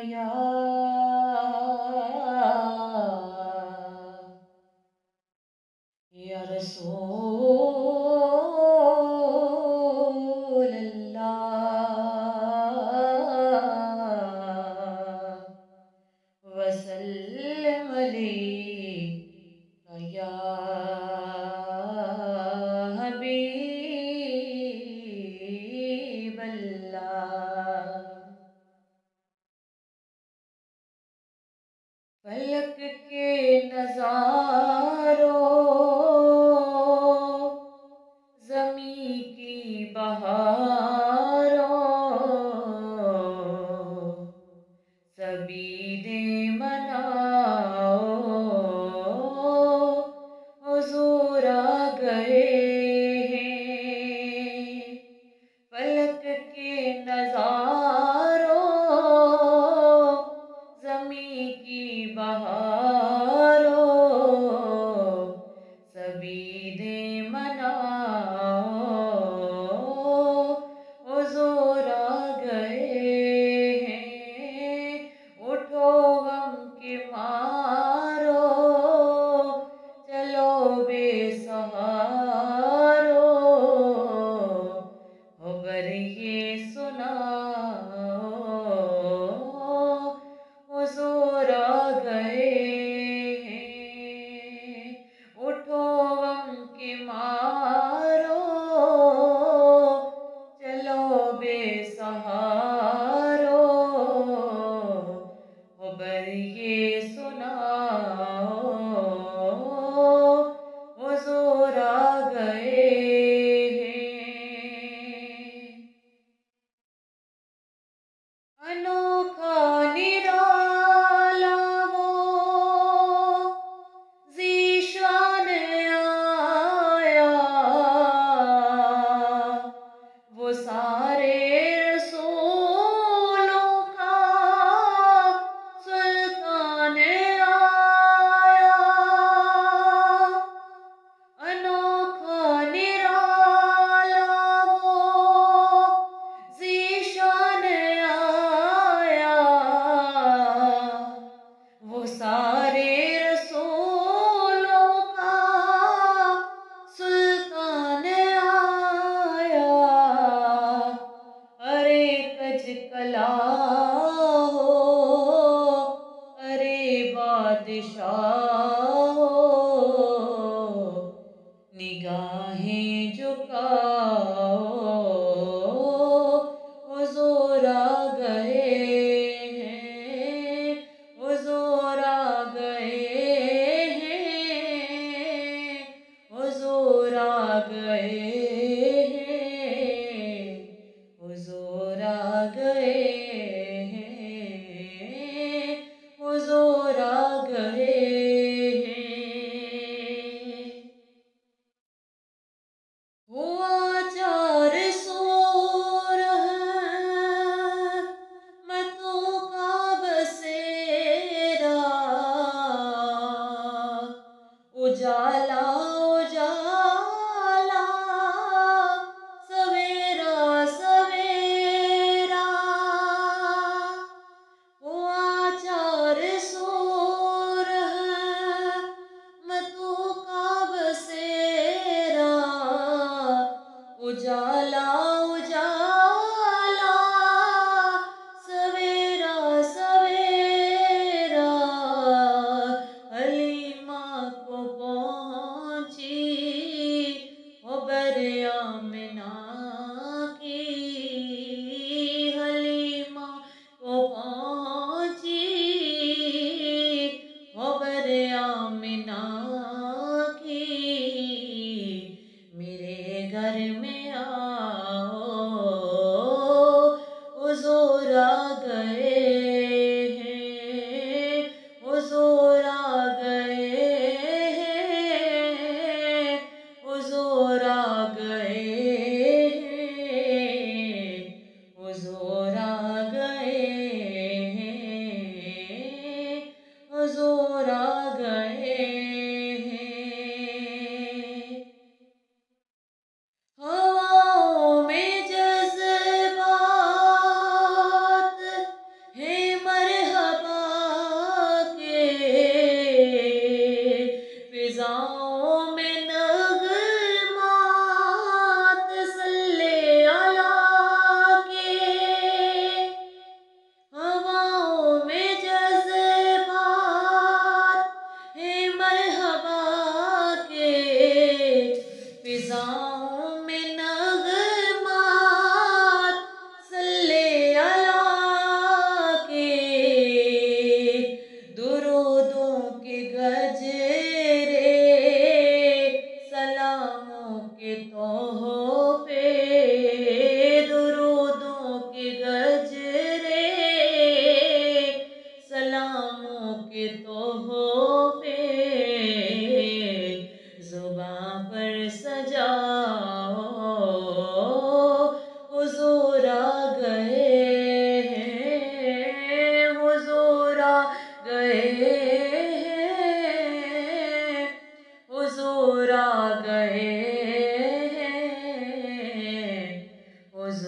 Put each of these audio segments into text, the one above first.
या रसूल अल्लाह वसल्लम अलैका या हबीब अल्लाह। फलक के नज़ारों, ज़मी की बहारों, सभी दे मनाओ, हुज़ूर आ गए हैं। फलक के नज़ारों, ज़मी की बहारों, सभी दे मनाओ, हुज़ूर आ गए हैं। उठो गम के मारो, चलो बेसहारो, खबर ये सुनाओ, हुज़ूर आ गए हैं। उठो गम के मारो, चलो बेसहारो, खबर ये सुनाओ, हुज़ूर आ गए हैं। अनोखा निराला वो ज़ीशान आया, वो सारे रसूलों का सुल्तान आया। अनोखा निराला वो ज़ीशान आया, वो सारे रसूलों का सुल्तान आया। अरे कज कला हो, अरे बादशाह हो, निगाहें झुकाओ, हुज़ूर आ गए हैं। हुज़ूर आ गए हैं। हुज़ूर आ गए हैं। हुज़ूर आ गए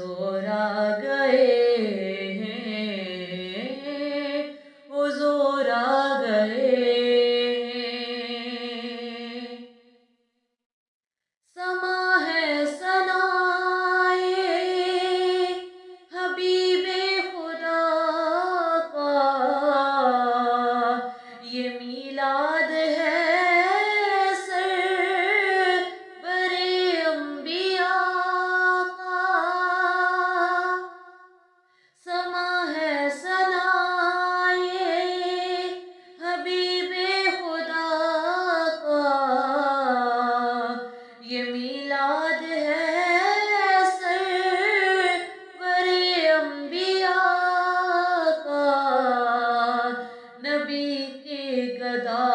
हुजूर आ गए हैं, हुजूर आ गए हैं। समा है सनाए हबीबे खुदा का, ये मीलाद है सरवरे अंबिया का। समा है सनाए हबीबे खुदा का, ये मीलाद है सरवरे अंबिया का। नबी के गदा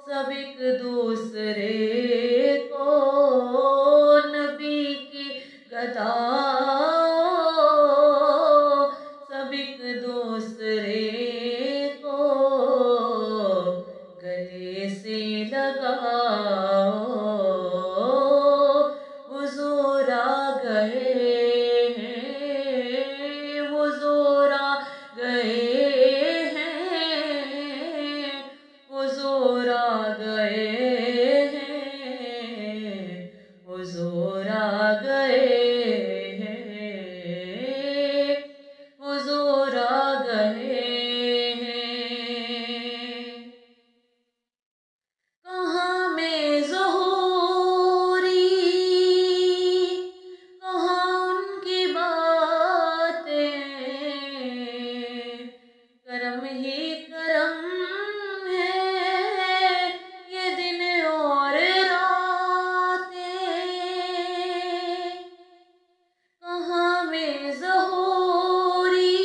सब एक दूसरे को, नबी की गदा सब एक दूसरे को गले से लगाओ। हुजूर आ गए हैं, हुजूर आ गए हैं, हुजूर आ गए हैं, हुजूर आ गए हैं, हुजूर आ गए हैं। कहाँ में ज़ुहूरी, कहाँ उनकी बातें, करम ही करम है ये दिन और रातें। कहाँ में ज़ुहूरी,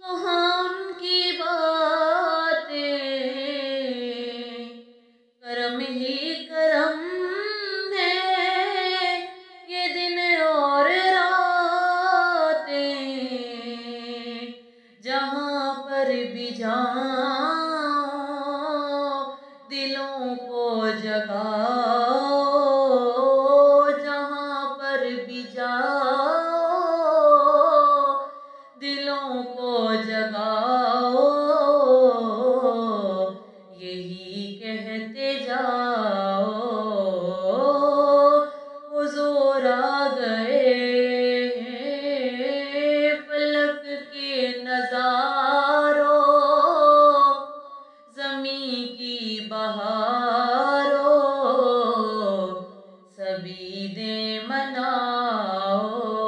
कहाँ उनकी बातें, करम ही करम है ये दिन और रातें। जहाँ पर भी जाओ दिलों को जगाओ, जहाँ पर भी जाओ दिलों को जगाओ, यही कहते जाओ। हुजूर आ गए हैं, फलक के नज़ारों ज़मीं की बहारों सभी दे मनाओ।